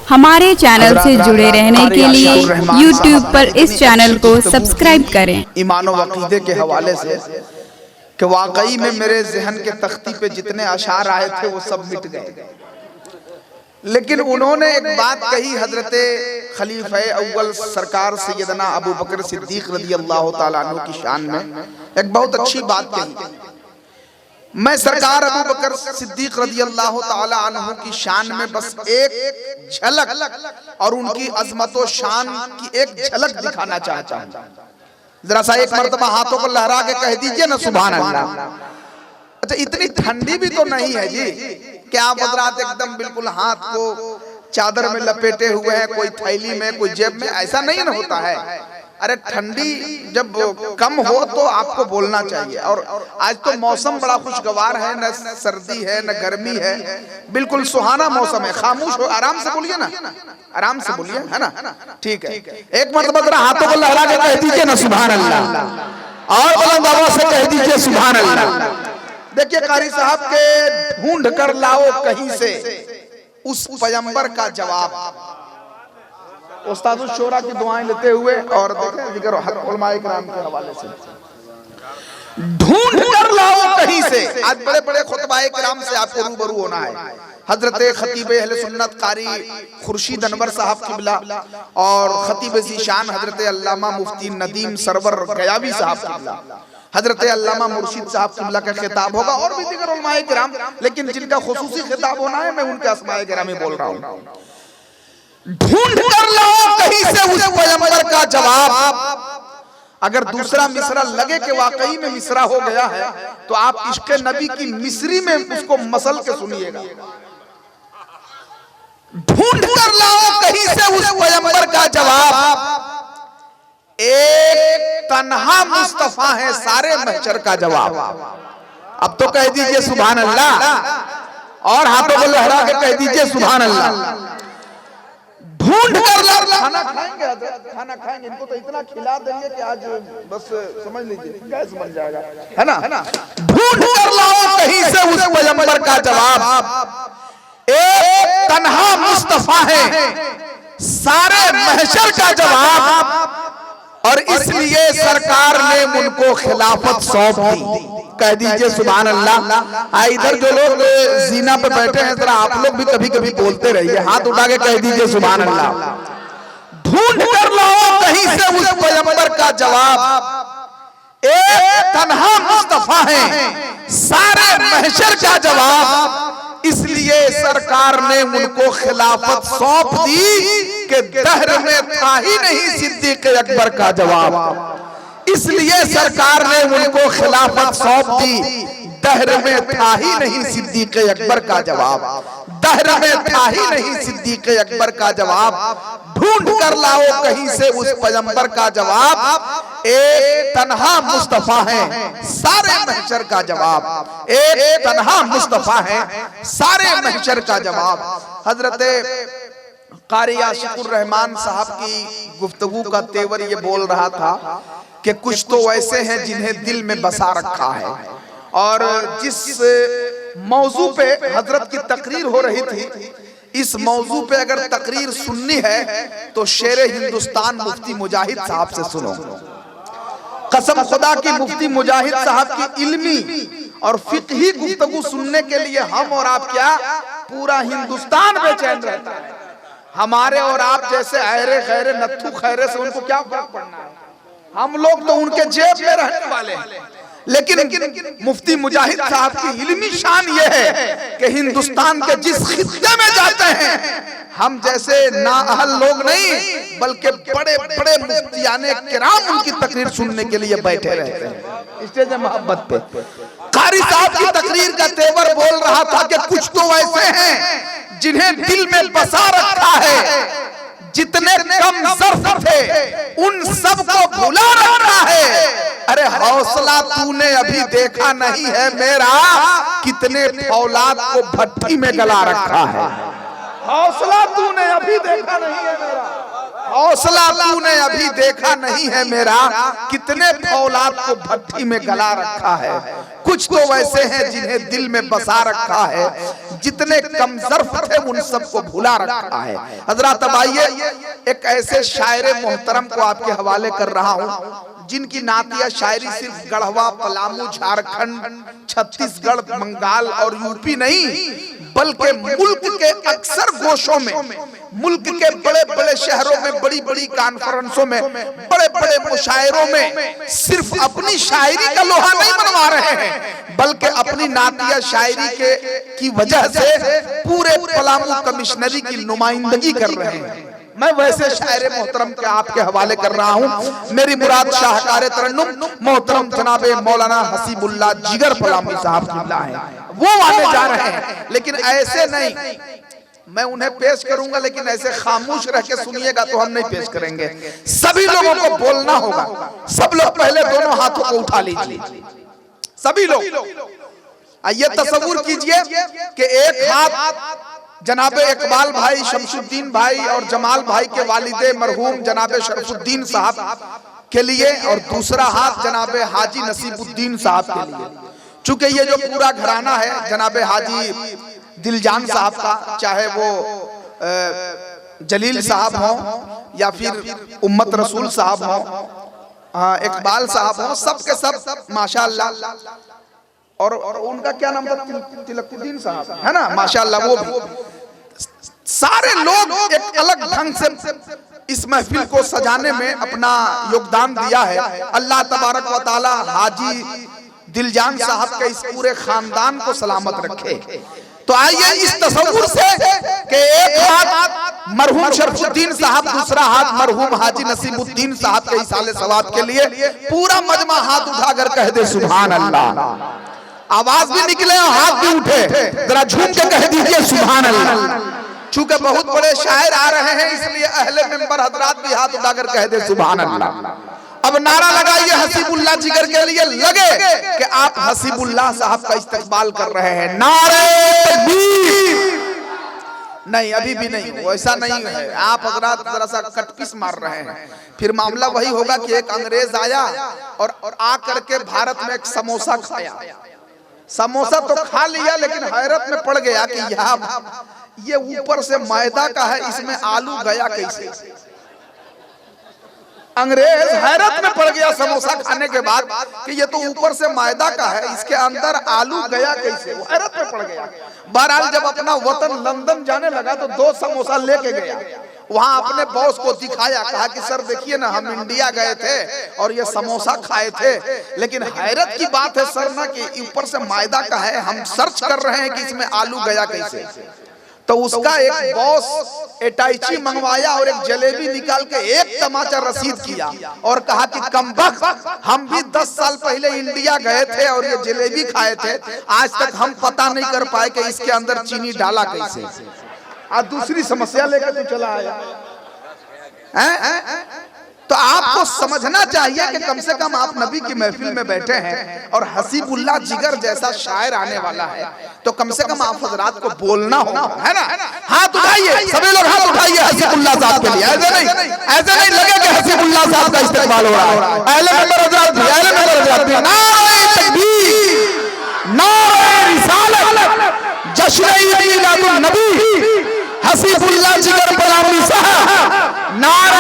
हमारे चैनल से जुड़े रहने के लिए YouTube पर इस चैनल को सब्सक्राइब करें। ईमान व अक़ीदे के हवाले से कि वाकई में मेरे ज़हन के तख्ती पे जितने अशार आए थे वो सब मिट गए, लेकिन उन्होंने एक बात कही हजरते खलीफा अव्वल सरकार सैयदना अबू बकर सिद्दीक रज़ियल्लाहु ताला अन्हु की शान में एक बहुत अच्छी बात कही। मैं सरकार अबू बकर सिद्दीक रज़ियल्लाहु ताला अन्हु की शान में बस एक झलक और उनकी अजमत व शान की एक झलक दिखाना चाहता हूँ। जरा सा एक मर्तबा हाथों को लहरा के कह दीजिए ना सुभान अल्लाह। अच्छा, इतनी ठंडी भी तो नहीं है जी क्या आप हजरात एकदम बिल्कुल हाथ को चादर में लपेटे हुए हैं, कोई थैली में कोई जेब में, ऐसा नहीं ना होता है। अरे ठंडी जब कम हो तो आपको बोलना चाहिए। और आज तो मौसम बड़ा खुशगवार है, न सर्दी है न गर्मी है, बिल्कुल सुहाना मौसम है। खामोश हो, आराम से बोलिए ना, आराम से बोलिए, है ना, ठीक है। एक मरतबा जरा हाथों को लहरा के कह दीजिए ना सुभान अल्लाह, और बुलंद आवाज से कह दीजिए सुभान अल्लाह। देखिए कारी साहब के ढूंढ कर लाओ कहीं से उस पैगंबर का जवाब। उस्ताद शोरा की दुआएं लेते हुए और जिक्र उलमाए किराम के हवाले से ढूंढ कर लाओ कहीं से। आज बड़े बड़े खुतबाए किराम से आपको रूबरू होना है। हजरत खतीब अहले सुन्नत कारी खुर्शीद अनवर साहब किबला और खतीब ज़ीशान हजरत अल्लामा मुफ्ती नदीम सरवर गयावी साहब किबला, हजरत अल्लामा मुर्शिद साहब किबला का खिताब होगा और भी दीगर उलमाए किराम, लेकिन जिनका खुसूसी खिताब होना है मैं उनके अस्माए किरामी बोल रहा हूँ। ढूंढ कर लाओ कहीं से उस पैगंबर का जवाब। अगर दूसरा मिसरा लगे कि वाकई में मिसरा हो गया है तो आप इश्क नबी की मिसरी में उसको मसल के सुनिएगा। ढूंढ कर लाओ कहीं से उस पैगंबर का जवाब। एक तन्हा मुस्तफा है सारे महशर का जवाब। अब तो कह दीजिए सुभान अल्लाह, और हाथों को लहरा के कह दीजिए सुभान अल्लाह। ढूंढ कर लाओ। खाना खाएंगे, खाना खाएंगे, इनको तो इतना खिला देंगे कि आज बस समझ लीजिए गैस बन जाएगा, है ना। ढूंढ कर लाओ कहीं से उस पैगंबर का जवाब। एक तन्हा मुस्तफा है सारे महशर का जवाब, और इसलिए सरकार ने उनको खिलाफत सौंप दी। कह दीजिए सुभान अल्लाह। इधर जो लोग जीना पे बैठे हैं जरा आप लोग भी कभी कभी बोलते रहिए, हाथ उठा के कह दीजिए सुभान अल्लाह। ढूंढ कर लाओ कहीं से उस पैगंबर का जवाब। एक तन्हा मुस्तफा है सारे महशर का जवाब, इसलिए सरकार ने उनको खिलाफत सौंप दी कि दहर में था ही नहीं सिद्दीक अकबर का जवाब। इसलिए सरकार ने उनको खिलाफत सौंप दी, दहर में था ही नहीं सिद्दीक अकबर का जवाब। दहर में था ही नहीं सिद्दीक अकबर का जवाब। ढूंढ कर लाओ कहीं से उस पैगंबर का जवाब। एक तन्हा मुस्तफा है सारे महशर का जवाब। एक तन्हा मुस्तफा है सारे महशर का जवाब। हजरत कारी आशिकुर रहमान साहब की गुफ्तगू का तेवर ये बोल रहा था कि कुछ तो वैसे हैं जिन्हें दिल में बसा रखा है। और जिस मौजू पे हजरत की तकरीर हो रही थी, इस मौजू पे अगर तकरीर सुननी है तो शेर हिंदुस्तान मुफ्ती मुजाहिद साहब से सुनो। कसम खुदा की मुफ्ती मुजाहिद साहब की इल्मी और फिक़ही गुफ्तगू सुनने के लिए हम और आप क्या पूरा हिंदुस्तान बेचैन रहता है। हमारे और आप जैसे अहरे खैरे नत्थू खैरे से उनको क्या फर्क पड़ना है, हम लोग तो उनके जेब में रहने वाले हैं। लेकिन मुफ्ती मुजाहिद साहब की इल्मी शान ये है कि हिंदुस्तान के जिस खित्ते में जाते हैं हम जैसे नाअहल लोग नहीं बल्कि बड़े बड़े मुफ्तियाने किराम उनकी तकरीर सुनने के लिए बैठे रहते हैं स्टेज मोहब्बत पे। कारी साहब की तकरीर का तेवर बोल रहा था कि कुछ तो ऐसे हैं जिन्हें दिल में बसा रखा है, जितने कम ज़र्फ थे उन सबको भुला रखा है। अरे हौसला तूने अभी देखा नहीं है मेरा, कितने फौलाद को भट्टी में गला रखा है। हौसला तूने अभी देखा नहीं है मेरा, हौसला तूने अभी देखा नहीं है मेरा, कितने फौलाद को भट्टी में गला रखा है। कुछ तो वैसे हैं जिन्हें दिल में बसा रखा है, जितने कमजर्फ थे उन सबको भुला रखा है। हजरत अब आइए एक ऐसे शायर मोहतरम को आपके हवाले कर रहा हूं जिनकी नातिया शायरी सिर्फ गढ़वा, पलामू, झारखंड, छत्तीसगढ़, बंगाल और यूपी नहीं बल्कि मुल्क के अक्सर गोशों में, मुल्क के बड़े बड़े शहरों में, बड़ी बड़ी कॉन्फ्रेंसों में, बड़े बड़े मुशायरों में सिर्फ अपनी शायरी का लोहा नहीं मनवा रहे हैं बल्कि अपनी नातिया शायरी की वजह से पूरे पलामू कमिश्नरी की नुमाइंदगी कर रहे हैं। मैं वैसे शायर मोहतरम के आपके हवाले कर रहा हूं। मेरी मुराद शाहकार तरन्नुम मोहतरम जनाबे मौलाना हसीबुल्लाह जिगर पलामी साहब किबला है, वो आने जा रहे हैं। लेकिन ऐसे नहीं, मैं उन्हें पेश करूंगा लेकिन ऐसे खामोश रह के सुनिएगा तो हम नहीं पेश करेंगे। सभी लोगों को बोलना होगा। सब लोग पहले दोनों हाथों को उठा लीजिए, सभी लोग। आइए तसव्वुर कीजिए कि एक हाथ जनाबे इकबाल भाई, शमशुद्दीन भाई और जमाल भाई के वालिदे मरहूम जनाबे शरफुद्दीन साहब के लिए और दूसरा हाथ जनाबे हाजी नसीबुद्दीन साहब के लिए। चूंकि ये जो पूरा घराना है जनाबे हाजी दिलजान साहब का, चाहे वो जलील साहब हो या फिर उम्मत रसूल साहब हो, इकबाल साहब हो, सब के सब माशाअल्लाह। और उनका क्या नाम था, तिलकुद्दीन साहब है ना, माशाअल्लाह। वो भी सारे लोग एक अलग ढंग से इस महफिल को सजाने में अपना योगदान दिया है। अल्लाह तबारक व तआला हाजी दिलजान साहब के इस पूरे खानदान को सलामत रखे। तो आइए इस तसव्वुर से कि एक हाथ मरहूम शरफुद्दीन साहब, दूसरा हाथ मरहूम हाजी नसीबुद्दीन साहब के इसाले सवाब के लिए पूरा मजमा हाथ उठाकर कह दे सुभान अल्लाह। आवाज भी निकले और हाथ भी उठे, जरा झूम के कह दीजिए सुभान अल्लाह। चूंकि बहुत बड़े शायर आ रहे हैं इसलिए अहले मेंबर हजरात भी हाथ उठाकर कह दे सुभान अल्लाह। अब नारा लगाइए हसीबुल्लाह जिगर के लिए, लगे कि आप हसीबुल्लाह साहब का इस्तकबाल कर रहे हैं। नारे तकबीर। नहीं, अभी भी नहीं, वैसा नहीं है। आप हजरात जरा सा कटपिस मार रहे हैं। फिर मामला वही होगा कि एक अंग्रेज आया और आकर के भारत में एक समोसा खाया। समोसा तो खा लिया लेकिन हैरत में पड़ गया कि ये ऊपर से मैदा का है, इसमें आलू गया कैसे। अंग्रेज हैरत में पड़ गया समोसा खाने के बाद कि ये तो ऊपर से मैदा का है, इसके अंदर आलू गया कैसे। वो हैरत में पड़ गया। बहरहाल जब अपना वतन लंदन जाने लगा तो 2 समोसा लेके गया, वहां अपने बॉस को दिखाया, कहा कि सर देखिए ना, हम इंडिया गए थे और ये समोसा खाए थे, लेकिन हैरत की बात है सर ना कि ऊपर से मैदा का है, हम सर्च कर रहे हैं कि इसमें आलू गया कैसे। तो उसका एक बॉस एटाइची मंगवाया और एक जलेबी निकाल के एक तमाचा रसीद किया और कहा कि कमबख्त, हम भी 10 साल पहले इंडिया गए थे और ये जलेबी खाए थे, आज तक हम पता नहीं कर पाए कि इसके अंदर चीनी डाला कैसे। आज दूसरी समस्या लेकर तो चला आया है? तो आपको समझना चाहिए कि कम से कम आप नबी की महफिल में बैठे हैं और हसीबुल्लाह जिगर जैसा शायर आने वाला है, तो कम से कम आप हजरात को बोलना होगा, है ना। हाथ उठाइए, सभी लोग हाथ उठाइए हसीबुल्लाह साहब के लिए। ऐसे नहीं लगे कि हसीबुल्लाह साहब का इस्तेमाल हो रहा है। अहले मेंबर हजरात भी, अहले मेंबर हजरात भी, नारे तकबीर, नारे रिसालत, जश्न ईद मिलादुन नबी, हसीबुल्लाह जिगर पलामी साहब, नारे